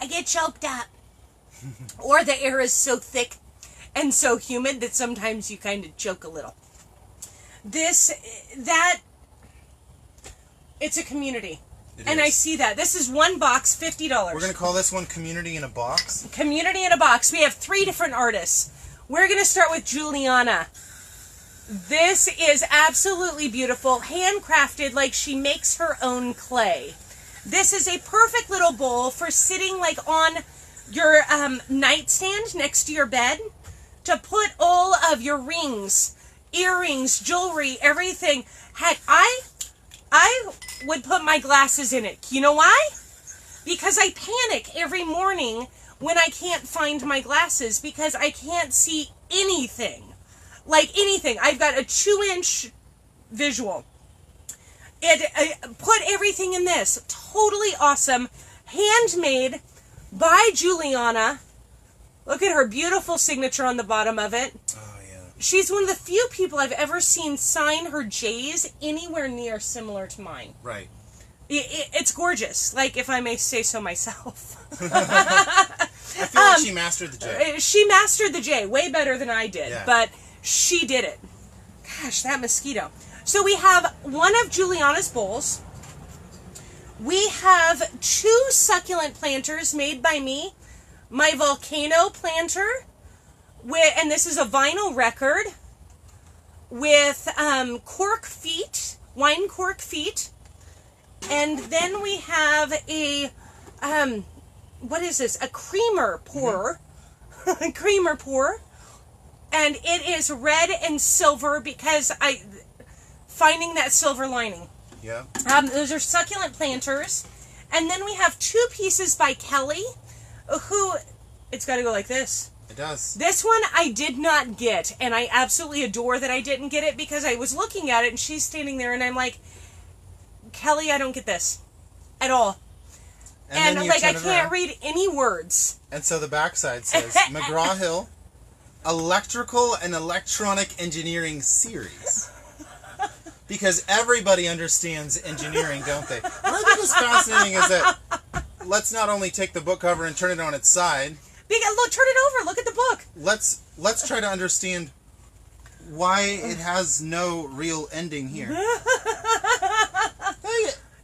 I get choked up. Or the air is so thick and so humid that sometimes you kind of choke a little. It's a community. It And is. I see that. This is one box, $50. We're going to call this one Community in a Box. Community in a box. We have 3 different artists. We're going to start with Juliana. This is absolutely beautiful. Handcrafted, like she makes her own clay. This is a perfect little bowl for sitting like on your nightstand next to your bed to put all of your rings, earrings, jewelry, everything. Heck, I would put my glasses in it. You know why? Because I panic every morning when I can't find my glasses because I can't see anything. Like anything. I've got a 2-inch visual. Put everything in this. Totally awesome. Handmade by Juliana. Look at her beautiful signature on the bottom of it. Oh, yeah. She's one of the few people I've ever seen sign her J's anywhere near similar to mine. Right. It's gorgeous, like, if I may say so myself. I feel like she mastered the J. She mastered the J way better than I did, Yeah. but she did it. Gosh, that mosquito. So we have one of Juliana's bowls. We have 2 succulent planters made by me. my volcano planter, and this is a vinyl record with cork feet, wine cork feet. And then we have a, what is this? A creamer pourer. A creamer pour. And it is red and silver because finding that silver lining. Yeah. Those are succulent planters. And then we have 2 pieces by Kelly, who, it's got to go like this. It does. This one I did not get, and I absolutely adore that I didn't get it because I was looking at it and she's standing there and I'm like, Kelly, I don't get this at all. And like, I can't read any words. And so the backside says, McGraw-Hill Electrical and Electronic Engineering Series. Because everybody understands engineering, don't they? What I think is fascinating is that let's not only take the book cover and turn it on its side. Look, turn it over. Look at the book. Let's try to understand why it has no real ending here.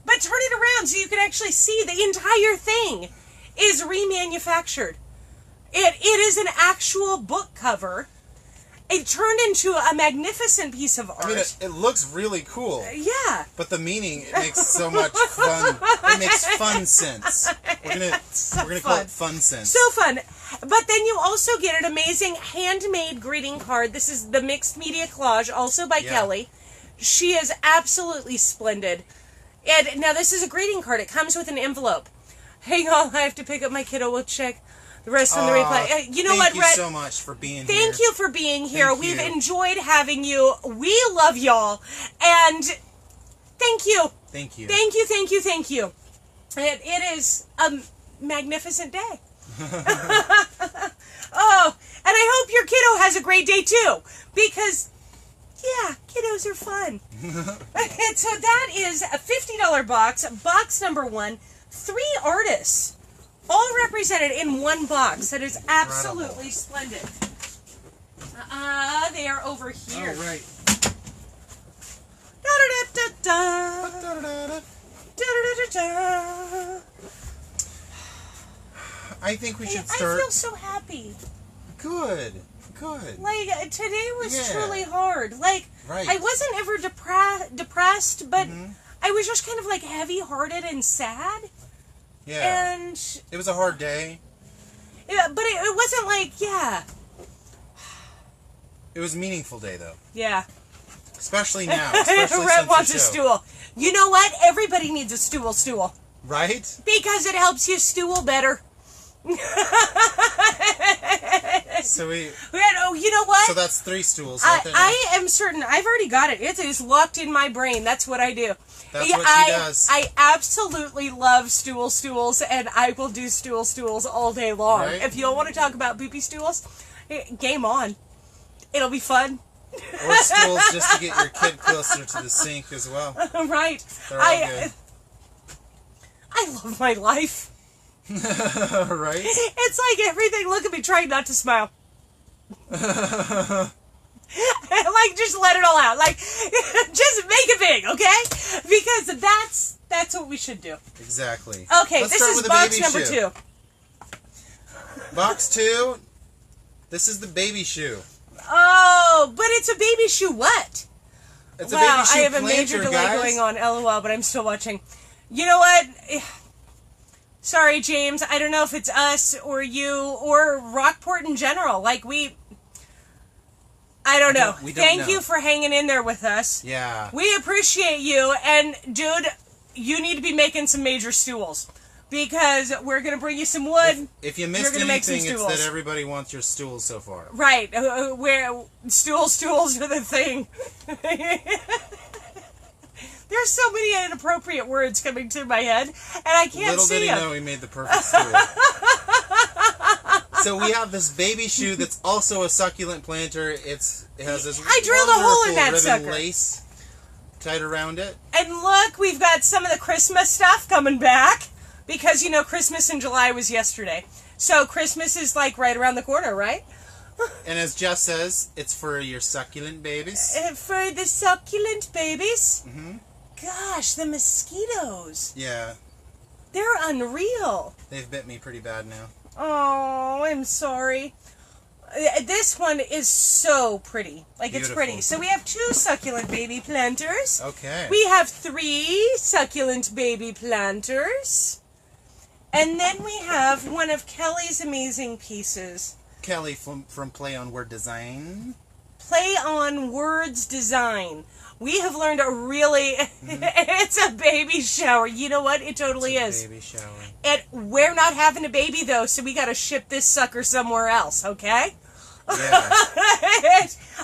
But turn it around so you can actually see the entire thing is remanufactured. It is an actual book cover. It turned into a magnificent piece of art. I mean, it looks really cool. Yeah. But the meaning, it makes so much fun. It makes fun sense. We're gonna call it fun sense. So fun. But then you also get an amazing handmade greeting card. This is the Mixed Media Collage, also by Kelly. She is absolutely splendid. And now this is a greeting card. It comes with an envelope. Hang on, I have to pick up my kiddo. We'll check the rest on the replay. You know what, Red? Thank you so much for being here. Thank you for being here. We've enjoyed having you. We love y'all. And thank you. Thank you. Thank you, thank you, thank you. It is a magnificent day. Oh, and I hope your kiddo has a great day too. Because, yeah, kiddos are fun. And so that is a $50 box, box number 1. 3 artists, all represented in one box. That is absolutely splendid. They are over here. Oh, right. I think we should start. I feel so happy. Good. Like, today was truly hard. Like, right. I wasn't ever depressed, but I was just kind of like heavy-hearted and sad. Yeah. And it was a hard day. Yeah, but it wasn't like, It was a meaningful day, though. Yeah. Especially now. Especially Red wants a stool. You know what? Everybody needs a stool. Right? Because it helps you stool better. So you know what? So that's 3 stools. Right there. I am certain. I've already got it. It is locked in my brain. That's what I do. That's what she does. I absolutely love stools, and I will do stools all day long. Right? If you want to talk about poopy stools, game on. It'll be fun. Or stools just to get your kid closer to the sink as well. Right. They're all good. I love my life. Right? It's like everything. Look at me trying not to smile. Like, just let it all out. Like, just make it big, okay? Because that's what we should do. Exactly. Okay, Let's this start is with the box baby number shoe. 2. Box 2. This is the baby shoe. Oh, but it's a baby shoe what? It's a baby shoe I have a planter, major delay guys. going on. LOL, but I'm still watching. You know what? Sorry, James. I don't know if it's us or you or Rockport in general. Like, I don't know. Thank you for hanging in there with us. Yeah. We appreciate you. And, dude, you need to be making some major stools. Because we're going to bring you some wood. If you missed anything, it's that everybody wants your stools so far. Right. Where stools are the thing. There's so many inappropriate words coming to my head, and I can't see them. Little did he know he made the perfect stool. So we have this baby shoe that's also a succulent planter. It has this I drilled a hole in that ribbon sucker. lace tied around it. And look, we've got some of the Christmas stuff coming back, because, you know, Christmas in July was yesterday. So Christmas is, like, right around the corner, right? And as Jess says, it's for your succulent babies. For the succulent babies? Mm-hmm. Gosh, the mosquitoes. Yeah. They're unreal. They've bit me pretty bad now. Oh, I'm sorry. This one is so pretty. Like, it's pretty. Beautiful. So we have 2 succulent baby planters. Okay. We have 3 succulent baby planters. And then we have one of Kelly's amazing pieces. Kelly from Play on Word Design. Play on Words Design. We have learned a really... it's a baby shower. You know what? It totally is. Baby shower. And we're not having a baby, though, so we got to ship this sucker somewhere else, okay? Yeah.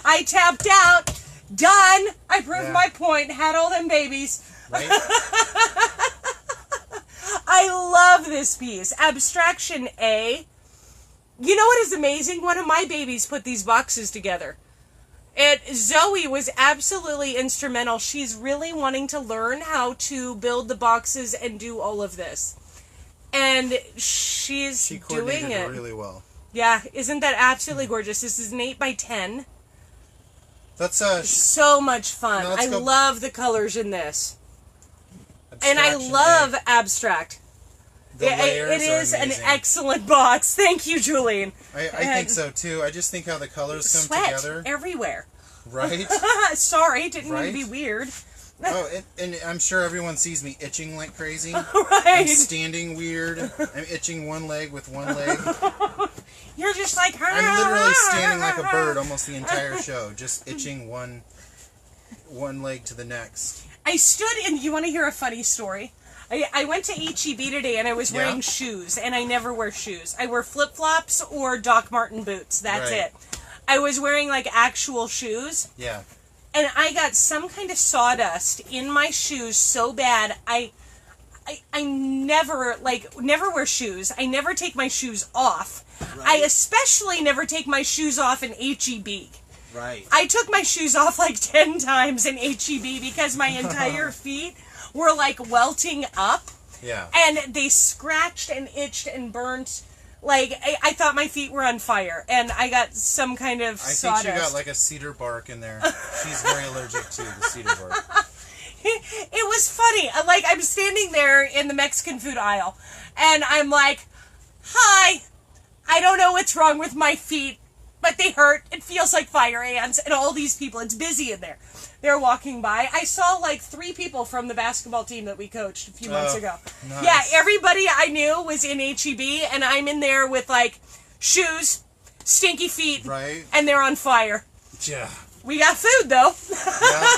I tapped out. Done. I proved Yeah. my point. Had all them babies. Right? I love this piece. Abstraction A. You know what is amazing? One of my babies put these boxes together. Zoe was absolutely instrumental. She's really wanting to learn how to build the boxes and do all of this. And she's She doing coordinated it. really well. Yeah, isn't that absolutely gorgeous? This is an 8x10. That's So much fun. Now let's I go- love the colors in this. And I Abstraction love A. abstract. The layers It is are an amazing. excellent box. Thank you, Julene. I think so too. I just think how the colors come Sweat together. everywhere. Right? Sorry, didn't mean to Right? be weird. Oh, and I'm sure everyone sees me itching like crazy. I'm Right. standing weird. I'm itching one leg with one leg. You're just like her. I'm literally standing like a bird almost the entire show, just itching one leg to the next. I stood in. You want to hear a funny story? I went to H-E-B today and I was wearing Yeah? shoes, and I never wear shoes. I wear flip-flops or Doc Marten boots. That's Right. it. I was wearing like actual shoes, Yeah. and I got some kind of sawdust in my shoes so bad. I never wear shoes. I never take my shoes off. I Right. especially never take my shoes off in H-E-B. Right. I took my shoes off like 10 times in H-E-B because my entire feet were like welting up, Yeah. and they scratched and itched and burnt. Like, I thought my feet were on fire, and I got some kind of I think sawdust. she got like a cedar bark in there. She's very allergic to the cedar bark. It was funny. Like, I'm standing there in the Mexican food aisle, and I'm like, hi, I don't know what's wrong with my feet, but they hurt. It feels like fire ants, and all these people, it's busy in there. They're walking by. I saw like 3 people from the basketball team that we coached a few months ago. Nice. Yeah, everybody I knew was in HEB, and I'm in there with like shoes, stinky feet, Right? and they're on fire. Yeah. We got food though. Yeah.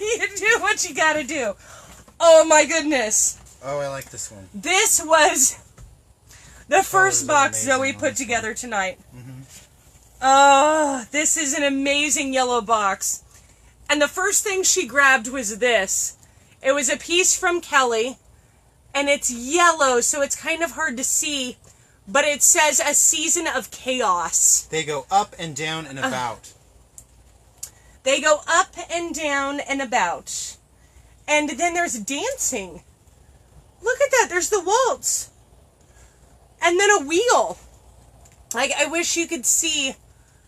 You do what you gotta do. Oh my goodness. Oh, I like this one. This was the first are box amazing Zoe on put this together tonight. Oh, this is an amazing yellow box. And the first thing she grabbed was this. It was a piece from Kelly, and it's yellow, so it's kind of hard to see, but it says A Season of Chaos. They go up and down and about. They go up and down and about. And then there's dancing. Look at that. There's the waltz. And then a wheel. Like, I wish you could see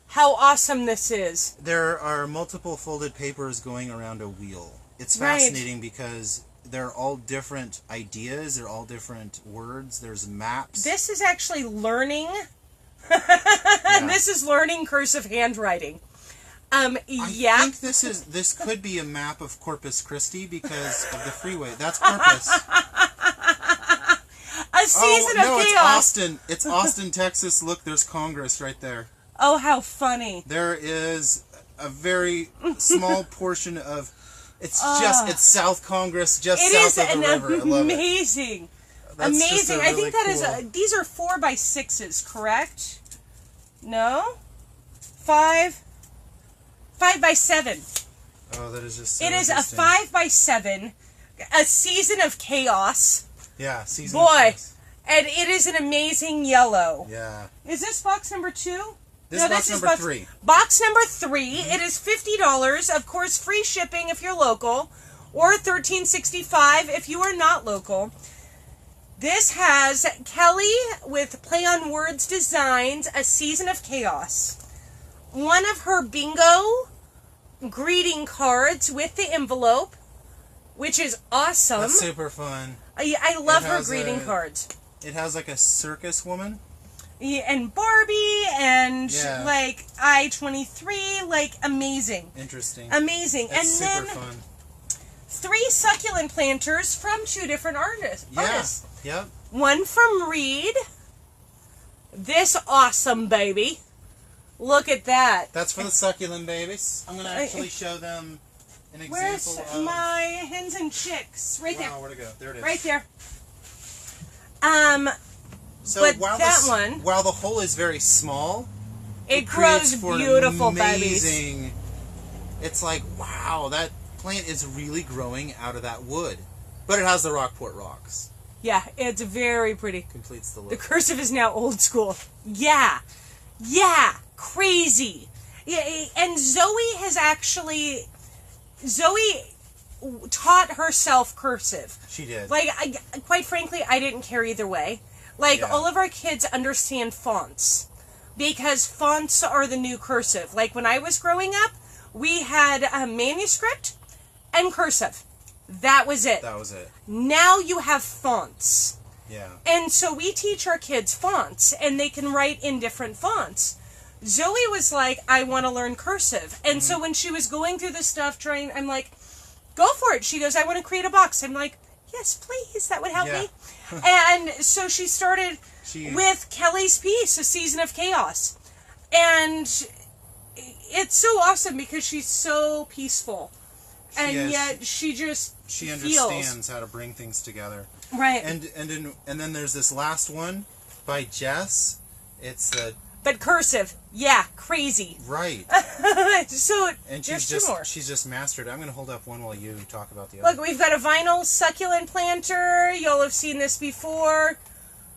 how awesome this is. There are multiple folded papers going around a wheel. It's Right. fascinating because they're all different ideas. They're all different words. There's maps. This is actually learning. Yeah. This is learning cursive handwriting. I Yeah. think this could be a map of Corpus Christi because of the freeway. That's Corpus. A Season no, of it's Chaos. Austin. It's Austin, Texas. Look, there's Congress right there. Oh, how funny. There is a very small portion of. It's South Congress, just It is south of an the river. I love it. amazing. That's just a Amazing. I really think that is cool- these are 4x6s, correct? No? 5x7. Oh, that is just. So It is a interesting. 5x7, A Season of Chaos. Yeah, season. Boy. of Chaos. And it is an amazing yellow. Yeah. Is this box number 2? This is box number 3. Box number 3. It is $50. Of course, free shipping if you're local, or $13.65 if you are not local. This has Kelly with Play on Words Designs, A Season of Chaos. One of her bingo greeting cards with the envelope, which is awesome. That's super fun. I love It her has greeting a- cards. It has like a circus woman. and Barbie and Yeah. like I-23, like amazing. Interesting. Amazing. It's and super then fun. 3 succulent planters from 2 different artists. Yeah. Yep. One from Reed. This awesome baby. Look at that. That's for the succulent babies. I'm going to actually show them an Where's example of... my hens and chicks? Right there. Wow, where'd it go? There it is. Right there. So but while that this, one... while the hole is very small, It creates grows for beautiful an babies. amazing... It's like, wow, that plant is really growing out of that wood. But it has the Rockport rocks. Yeah, it's very pretty. Completes the The look. cursive is now old school. Yeah. Yeah. Crazy. Yeah, and Zoe has actually... Zoe taught herself cursive. She did. Like, quite frankly, I didn't care either way. Like, Yeah. all of our kids understand fonts. Because fonts are the new cursive. Like, when I was growing up, we had a manuscript and cursive. That was it. That was it. Now you have fonts. Yeah. And so we teach our kids fonts, and they can write in different fonts. Zoe was like, I want to learn cursive. And so when she was going through the stuff, I'm like, go for it. She goes, I want to create a box. I'm like, yes, please. That would help Yeah. me. And so she started She- with Kelly's piece, A Season of Chaos. And it's so awesome because she's so peaceful. And is. yet she just She feels. understands how to bring things together. Right. And then there's this last one by Jess. It's the But cursive, yeah, crazy. right. So And there's she's 2 more. just mastered it. I'm going to hold up one while you talk about the other. Look, we've got a vinyl succulent planter. Y'all have seen this before.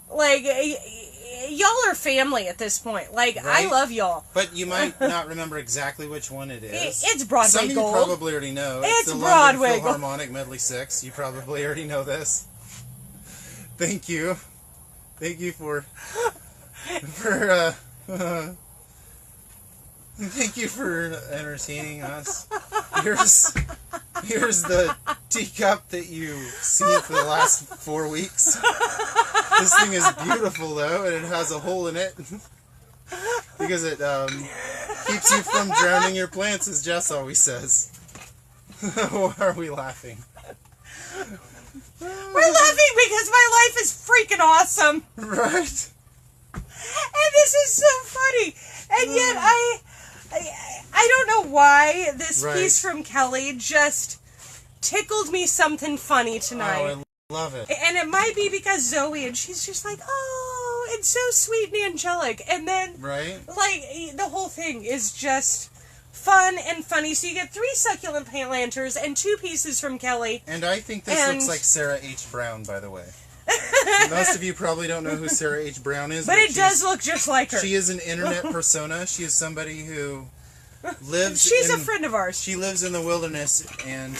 Like, y'all are family at this point. Like, I Right? love y'all. But you might not remember exactly which one it is. It's Broadway Some of you Gold. probably already know. It's the Broadway London Gold. Philharmonic Medley 6. You probably already know this. Thank you. Thank you for thank you for entertaining us. Here's the teacup that you've seen for the last 4 weeks. This thing is beautiful though, and it has a hole in it because it keeps you from drowning your plants, as Jess always says. Why are we laughing? We're laughing because my life is freaking awesome. Right? And this is so funny. And yet I don't know why this Right. piece from Kelly just tickled me something funny tonight. Oh, I love it. And it might be because Zoe, and she's just like, oh, it's so sweet and angelic. And then, Right? like, the whole thing is just fun and funny. So you get 3 succulent planters and 2 pieces from Kelly. And I think this And- looks like Sarah H. Brown, by the way. Most of you probably don't know who Sarah H. Brown is. But it she's- does look just like her. She is an internet persona. She is somebody who lives She's in... a friend of ours. She lives in the wilderness and...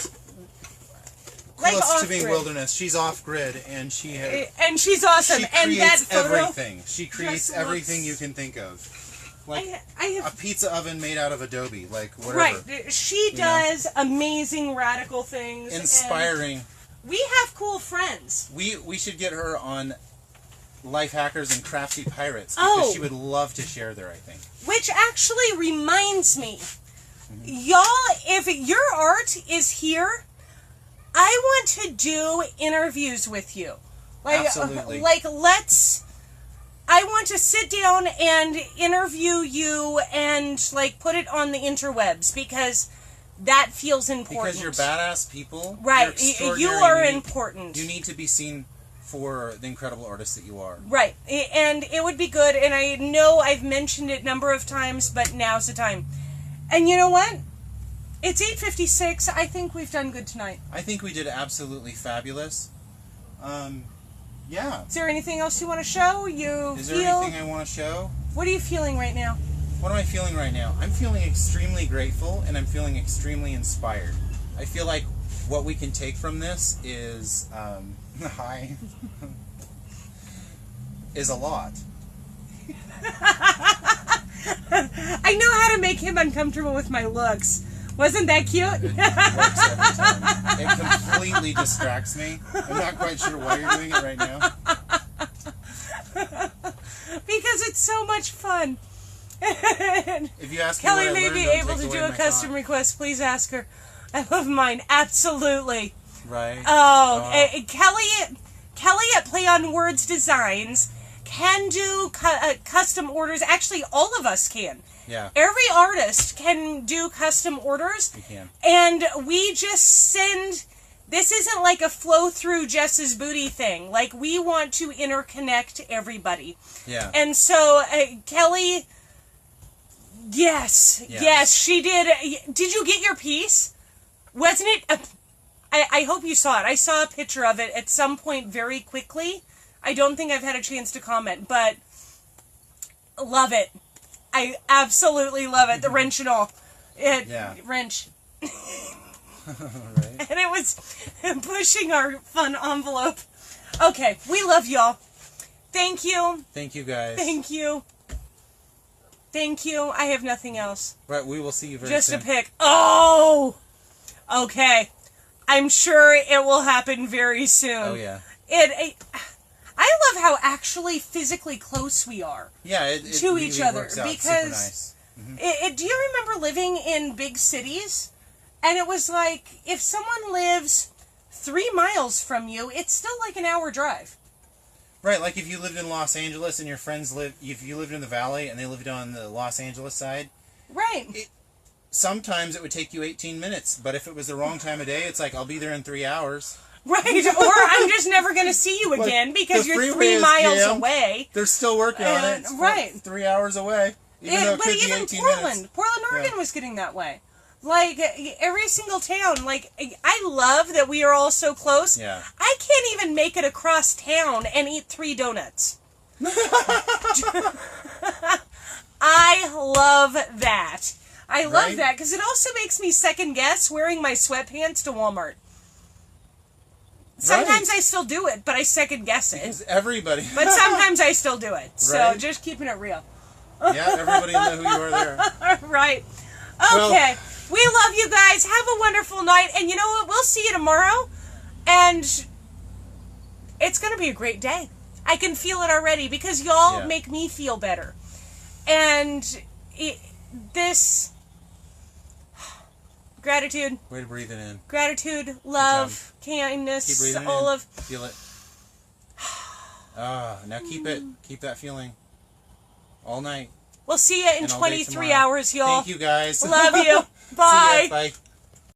Like Close to being off-grid. wilderness. She's off-grid, and she has... And she's awesome. She And that creates photo. everything. She creates just everything looks- you can think of. Like I have a pizza oven made out of Adobe. Like, whatever. Right. She does amazing radical things. Inspiring. And we have cool friends. We should get her on Life Hackers and Crafty Pirates because Oh. she would love to share there, I think. Which actually reminds me, y'all, if your art is here, I want to do interviews with you. Like, Absolutely. I want to sit down and interview you and, like, put it on the interwebs because that feels important. Because you're badass people. Right. You're You extraordinary, are you need- important. You need to be seen for the incredible artist that you are. Right. And it would be good, and I know I've mentioned it a number of times, but now's the time. And you know what? It's 8:56. I think we've done good tonight. I think we did absolutely fabulous. Yeah. Is there anything else you want to show? Is there anything I want to show? What are you feeling right now? What am I feeling right now? I'm feeling extremely grateful and I'm feeling extremely inspired. I feel like what we can take from this is, hi, is a lot. I know how to make him uncomfortable with my looks. Wasn't that cute? It works every time. It completely distracts me. I'm not quite sure why you're doing it right now. Because because it's so much fun. If you ask me Kelly what I may learned, be don't able take to away do a my custom thought. request. Please ask her. I love mine. Absolutely. Right. Kelly at Play on Words Designs can do custom orders. Actually, all of us can. Yeah. Every artist can do custom orders. You can. And we just send... This isn't like a flow through Jess's booty thing. Like, we want to interconnect everybody. Yeah. And so, Kelly... Yes, she did. Did you get your piece? Wasn't it... I hope you saw it. I saw a picture of it at some point very quickly. I don't think I've had a chance to comment, but love it. I absolutely love it. The wrench and all. Wrench. Right. And it was pushing our fun envelope. Okay, we love y'all. Thank you. Thank you, guys. Thank you. Thank you. I have nothing else. Right, we will see you very Just soon. a pick. Oh! Okay. I'm sure it will happen very soon. Oh, yeah. I love how actually physically close we are. Yeah, it to really each other works out super because nice. do you remember living in big cities? And it was like, if someone lives 3 miles from you, it's still like an hour drive. Right, like if you lived in Los Angeles and your friends if you lived in the Valley and they lived on the Los Angeles side. Right. Sometimes it would take you 18 minutes, but if it was the wrong time of day, it's like, I'll be there in 3 hours. Right, or I'm just never going to see you again because the you're freeway 3 is miles jammed. away. They're still working on it. It's right. 3 hours away. Even though it But could be even 18 Portland, minutes. Oregon was getting that way. Like, every single town, like, I love that we are all so close. Yeah. I can't even make it across town and eat 3 donuts. I love that. I love Right? that because it also makes me second guess wearing my sweatpants to Walmart. Sometimes I still do it, but I second guess it. Because everybody. But sometimes I still do it. So Right? just keeping it real. Yeah, everybody will know who you are there. Right. Well- Okay. We love you guys. Have a wonderful night. And you know what? We'll see you tomorrow. And it's going to be a great day. I can feel it already because y'all make me feel better. And this... Gratitude. Way to breathe it in. Gratitude, love, kindness, Keep breathing all in. of... Feel it. Now keep that feeling. All night. We'll see you in And all day 23 tomorrow. hours, y'all. Thank you, guys. Love you. See ya. Bye. Bye.